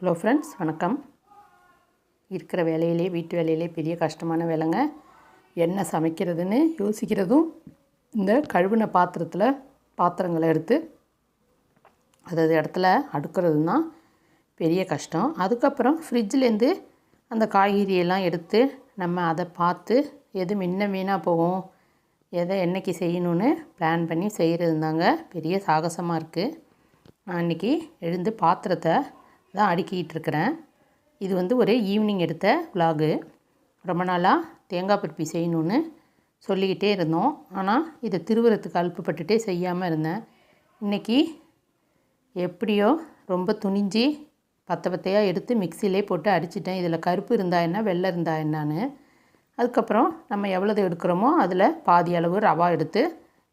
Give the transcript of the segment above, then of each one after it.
Hello friends, வணக்கம். இருக்கிற வேலையிலே வீட்டு வேலையிலே பெரிய கஷ்டமான வேலைங்க. என்ன சமைக்கிறதுன்னு யோசிக்கிறதும் இந்த கழுவின பாத்திரங்களை எடுத்து அதாவது இடத்துல அடுக்கிறதும் தான் பெரிய கஷ்டம். அதுக்கப்புறம் ஃப்ரிட்ஜிலேருந்து அந்த காய்கறியெல்லாம் எடுத்து நம்ம அதை பார்த்து எது முன்ன வீணாக போகும், எதை என்றைக்கு செய்யணுன்னு பிளான் பண்ணி செய்கிறது தாங்க பெரிய சாகசமாக இருக்குது. நான் இன்றைக்கி எழுந்து பாத்திரத்தை தான் அடுக்கிட்டு இருக்கிறேன். இது ஒரு ஈவினிங் எடுத்த விலாகு. ரொம்ப நாளாக தேங்காய் பருப்பி செய்யணுன்னு சொல்லிக்கிட்டே இருந்தோம். ஆனால் இதை திருவுறத்துக்கு அலுப்புப்பட்டுட்டே செய்யாமல் இருந்தேன். இன்றைக்கி எப்படியோ ரொம்ப துணிஞ்சு பத்தையாக எடுத்து மிக்சியிலே போட்டு அடிச்சிட்டேன். இதில் கருப்பு இருந்தால் என்ன, வெள்ளை இருந்தால் என்னான்னு. அதுக்கப்புறம் நம்ம எவ்வளவு எடுக்கிறோமோ அதில் பாதி அளவு ரவா எடுத்து,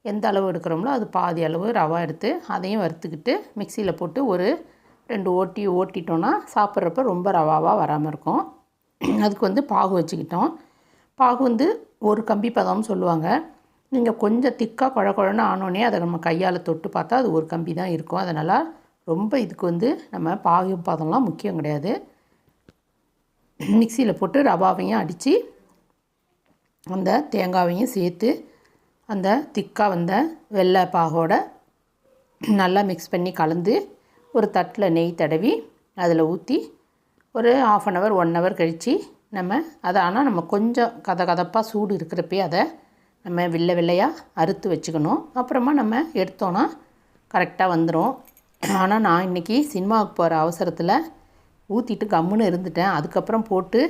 எந்த அளவு எடுக்கிறோமோ அது பாதி அளவு ரவா எடுத்து அதையும் வறுத்துக்கிட்டு மிக்சியில் போட்டு ஒரு 2 ஓட்டிட்டோன்னா சாப்பிட்றப்ப ரொம்ப ரவாவாக வராமல் இருக்கும். அதுக்கு பாகு வச்சுக்கிட்டோம். பாகு ஒரு கம்பி பதம்னு சொல்லுவாங்க. நீங்கள் கொஞ்சம் திக்காக குழன்னு ஆனோடனே அதை நம்ம கையால் தொட்டு பார்த்தா அது ஒரு கம்பி தான் இருக்கும். அதனால் ரொம்ப இதுக்கு நம்ம பாகு பதம்லாம் முக்கியம் கிடையாது. மிக்சியில் போட்டு ரவாவையும் அடித்து அந்த தேங்காவையும் சேர்த்து அந்த திக்காக வந்த வெள்ளை பாகோட நல்லா மிக்ஸ் பண்ணி கலந்து ஒரு தட்டில் நெய் தடவி அதில் ஊற்றி ஒரு 1/2 hour 1 hour கழித்து ஆனால் நம்ம கொஞ்சம் கதப்பாக சூடு இருக்கிறப்பே அதை நம்ம வெள்ளையாக அறுத்து வச்சுக்கணும். அப்புறமா நம்ம எடுத்தோன்னா கரெக்டாக வந்துடும். ஆனால் நான் இன்றைக்கி சினிமாவுக்கு போகிற அவசரத்தில் ஊற்றிட்டு கம்முன்னு இருந்துட்டேன். அதுக்கப்புறம் போட்டு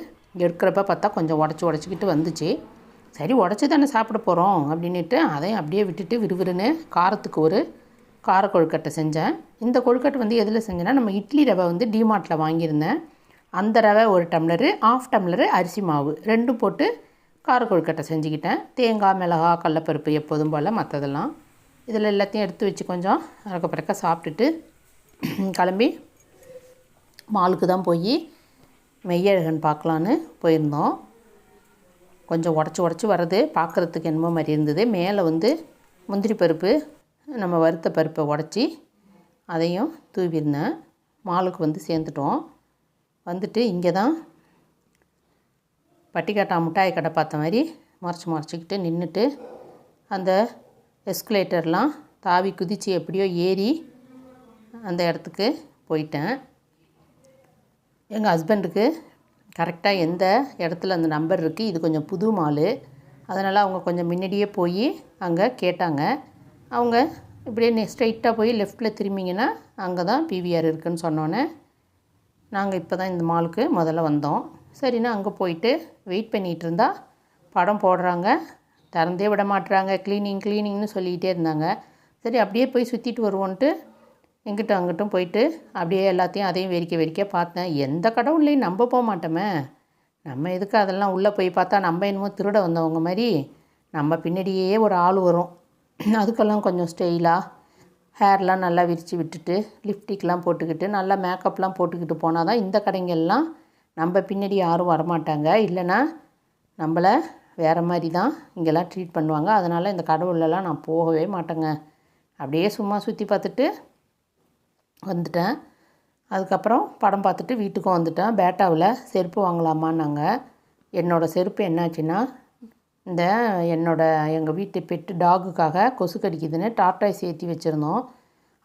எடுக்கிறப்ப பார்த்தா கொஞ்சம் உடச்சிக்கிட்டு வந்துச்சு. சரி, உடச்சி தானே சாப்பிட போகிறோம் அப்படின்ட்டு அதையும் அப்படியே விட்டுட்டு விறுவிறுன்னு காரத்துக்கு ஒரு கார கொழுக்கட்டை செஞ்சேன். இந்த கொழுக்கட்டை எதில் செஞ்சேன்னா, நம்ம இட்லி ரவை டிமார்ட்டில் வாங்கியிருந்தேன். அந்த ரவை 1 டம்ளரு, 1/2 டம்ளரு அரிசி மாவு ரெண்டும் போட்டு கார கொழுக்கட்டை செஞ்சுக்கிட்டேன். தேங்காய், மிளகாய், கடலப்பருப்பு எப்போதும் போல் மற்றதெல்லாம் இதில் எல்லாத்தையும் எடுத்து வச்சு கொஞ்சம் அறக்க சாப்பிட்டுட்டு கிளம்பி மாலுக்கு தான் போய் மெய்யழகன் பார்க்கலான்னு போயிருந்தோம். கொஞ்சம் உடச்சி வர்றது பார்க்குறதுக்கு என்னமோ மாதிரி இருந்தது. மேலே முந்திரி பருப்பு, நம்ம வறுத்த பருப்பை உடச்சி அதையும் தூவிருந்தேன். மாலுக்கு சேர்ந்துட்டோம். வந்துட்டு இங்கே தான் பட்டிக்காட்டா மிட்டாய் கடை பார்த்த மாதிரி மறைச்சிக்கிட்டு நின்றுட்டு அந்த எஸ்கலேட்டர்லாம் தாவி குதித்து எப்படியோ ஏறி அந்த இடத்துக்கு போயிட்டேன். எங்கள் ஹஸ்பண்டுக்கு கரெக்டாக எந்த இடத்துல அந்த நம்பர் இருக்குது, இது கொஞ்சம் புது மால், அதனால் அவங்க கொஞ்சம் முன்னாடியே போய் அங்கே கேட்டாங்க. அவங்க இப்படியே ஸ்ட்ரைட்டாக போய் லெஃப்ட்டில் திரும்பிங்கன்னா அங்கே தான் பிவிஆர் இருக்குதுன்னு சொன்னோன்னே நாங்கள் இப்போ தான் இந்த மாலுக்கு முதல்ல வந்தோம். சரின்னா அங்கே போயிட்டு வெயிட் பண்ணிகிட்டு இருந்தால் படம் போடுறாங்க, திறந்தே விட மாட்டுறாங்க, க்ளீனிங்னு சொல்லிகிட்டே இருந்தாங்க. சரி, அப்படியே போய் சுற்றிட்டு வருவோன்ட்டு எங்கிட்டும் அங்கிட்டும் போயிட்டு அப்படியே எல்லாத்தையும் அதையும் வெறிக்க பார்த்தேன். எந்த கடவுள்லையும் நம்ப போக மாட்டோமே, நம்ம எதுக்கு அதெல்லாம் உள்ளே போய் பார்த்தா நம்ம என்னமோ திருட வந்தவங்க மாதிரி நம்ம பின்னாடியே ஒரு ஆள் வரும். அதுக்கெல்லாம் கொஞ்சம் ஸ்டைலாக ஹேர்லாம் நல்லா விரித்து விட்டுட்டு லிப்டிக்லாம் போட்டுக்கிட்டு நல்லா மேக்கப்லாம் போட்டுக்கிட்டு போனால் தான் இந்த கடைங்கள்லாம் நம்ம பின்னாடி யாரும் வரமாட்டாங்க. இல்லைன்னா நம்மளை வேறு மாதிரி தான் இங்கெல்லாம் ட்ரீட் பண்ணுவாங்க. அதனால் இந்த கடவுளெல்லாம் நான் போகவே மாட்டேங்க. அப்படியே சும்மா சுற்றி பார்த்துட்டு வந்துட்டேன். அதுக்கப்புறம் படம் பார்த்துட்டு வீட்டுக்கும் வந்துட்டேன். பேட்டாவில் செருப்பு வாங்கலாமான்னாங்க. என்னோடய செருப்பு என்னாச்சுன்னா, எங்கள் வீட்டு பெட்டு டாகுக்காக கொசு கடிக்குதுன்னு டார்டாய்ஸ் ஏற்றி வச்சுருந்தோம்.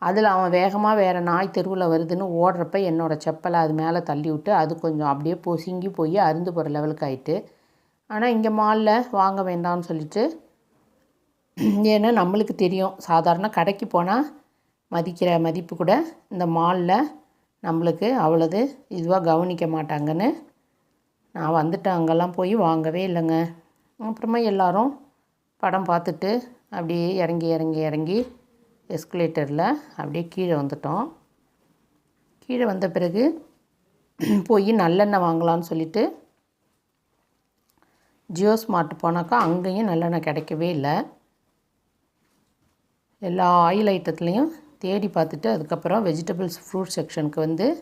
அதில் அவன் வேகமாக வேறு நாய் தெருவில் வருதுன்னு ஓடுறப்ப என்னோடய செப்பலை அது மேலே தள்ளி விட்டு அது கொஞ்சம் அப்படியே பொசுங்கி போய் அருந்து போகிற லெவலுக்கு ஆகிட்டு. ஆனால் இங்கே மாலில் வாங்க வேண்டாம்னு சொல்லிட்டு, ஏன்னா நம்மளுக்கு தெரியும் சாதாரண கடைக்கு போனால் மதிக்கிற மதிப்பு கூட இந்த மாலில் நம்மளுக்கு அவ்வளோது இதுவாக கவனிக்க மாட்டாங்கன்னு நான் வந்துட்டேன். அங்கெல்லாம் போய் வாங்கவே இல்லைங்க. அப்புறமா எல்லோரும் படம் பார்த்துட்டு அப்படியே இறங்கி எஸ்கலேட்டரில் அப்படியே கீழே வந்துட்டோம். கீழே வந்த பிறகு போய் நல்லெண்ணெய் வாங்கலான்னு சொல்லிட்டு ஜியோ ஸ்மார்ட் போனாக்கா அங்கேயும் நல்லெண்ணெய் கிடைக்கவே இல்லை. எல்லா ஆயில் ஐட்டத்துலேயும் தேடி பார்த்துட்டு அதுக்கப்புறம் வெஜிடபிள்ஸ் ஃப்ரூட் செக்ஷனுக்கு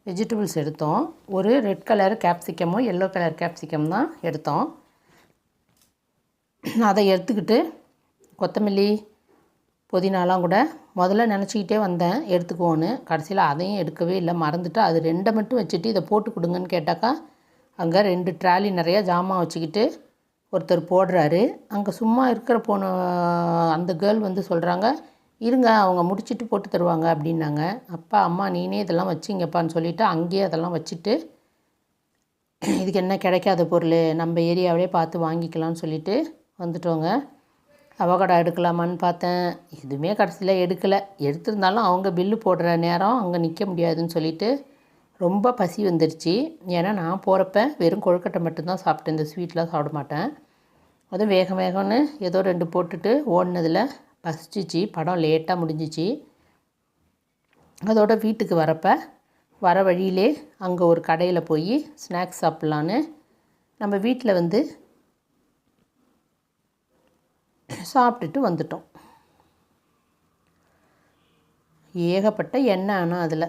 வெஜிடபிள்ஸ் எடுத்தோம். ஒரு ரெட் கலர் கேப்சிகமும் எல்லோ கலர் கேப்சிகம் தான் எடுத்தோம். அதை எடுத்துக்கிட்டு கொத்தமல்லி, புதினாலாம் கூட முதல்ல நினச்சிக்கிட்டே வந்தேன் எடுத்துக்குவோன்னு. கடைசியில் அதையும் எடுக்கவே இல்லை, மறந்துட்டு. அது 2 மட்டும் வச்சுட்டு இதை போட்டு கொடுங்கன்னு கேட்டாக்கா அங்கே 2 ட்ராலி நிறையா ஜாமான் வச்சுக்கிட்டு ஒருத்தர் போடுறாரு. அங்கே சும்மா இருக்கிற அந்த கேர்ள் வந்து சொல்கிறாங்க, இருங்க அவங்க முடிச்சுட்டு போட்டு தருவாங்க அப்படின்னாங்க. அப்பா அம்மா நீனே இதெல்லாம் வச்சிங்கப்பான்னு சொல்லிவிட்டு அங்கேயே அதெல்லாம் வச்சுட்டு, இதுக்கு என்ன கிடைக்காத பொருள், நம்ம ஏரியாவிலே பார்த்து வாங்கிக்கலாம்னு சொல்லிவிட்டு வந்துட்டோங்க. அவகடா எடுக்கலாமான்னு பார்த்தேன், எதுவுமே கடைசியில் எடுக்கலை. எடுத்திருந்தாலும் அவங்க பில்லு போடுற நேரம் அங்கே நிற்க முடியாதுன்னு சொல்லிவிட்டு ரொம்ப பசி வந்துடுச்சு. ஏன்னா நான் போகிறப்ப வெறும் கொழுக்கட்டை மட்டும்தான் சாப்பிட்டேன், இந்த ஸ்வீட்லாம் சாப்பிட மாட்டேன். அதுவும் வேக வேகம்னு ஏதோ 2 போட்டுட்டு ஓடினதில் பசிச்சிச்சு. படம் லேட்டாக முடிஞ்சிச்சு. அதோட வீட்டுக்கு வர வழியிலே அங்கே ஒரு கடையில் போய் ஸ்நாக்ஸ் சாப்பிட்லான்னு நம்ம வீட்டில் வந்து சாப்பிட்டுட்டு வந்துட்டோம். ஏகப்பட்ட எண்ணெய் ஆனால் அதில்